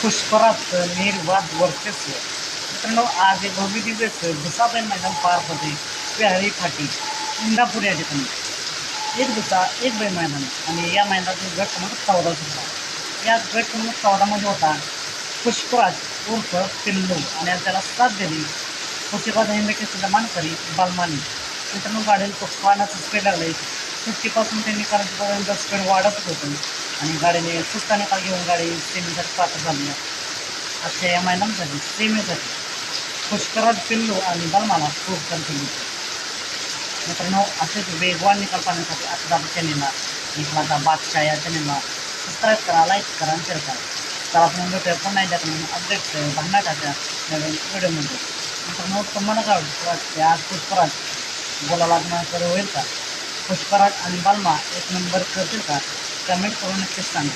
पुष्कराचं निर्वाद वर्चस्व. मित्रांनो, आज एक भव्य दिव्य भुसाबैल मैदान पार पडते प्यारी फाटी इंदापूर या ठिकाणी. एक दुसरा एक बैल मैदान आणि या मैदानातील गट क्रमांक 14 होता. या गट क्रमांक 14मध्ये होता पुष्पराज उर्फ पिल्लू आणि त्याला साथ दिली पुष्पराज हिंदकेसरीचा मानकरी बालमानी. मित्रांनो, गाडीला तुफानाचं स्पीड लागले. 50पासून त्यांनी निकालापर्यंत स्पीड वाढतच होतं आणि गाडीने सुस्ता निकाल घेऊन गाडी सेमीसाठी पात्र झाली. आजच्या या मैदानासाठी सेमीसाठी पुष्कराज पिल्लू आणि बलमाला खूप केली. मित्रांनो, असेच वेगवान निकाल पाहण्यासाठी आता चॅनेलला निकालाचा बादशाह या चॅनेलला सबस्क्राईब करा, लाईक करा आणि शेअर करा. तर आपण भेटूया पुन्हा एकदा अपडेट बघण्याच्या नवीन व्हिडिओमध्ये. मित्रांनो, तुम्हाला काय वाटते आज पुष्पराज बोलायला होईल का? पुष्पराज आणि बलमा एक नंबर करतील का? कमेंट करून नक्कीच सांगा.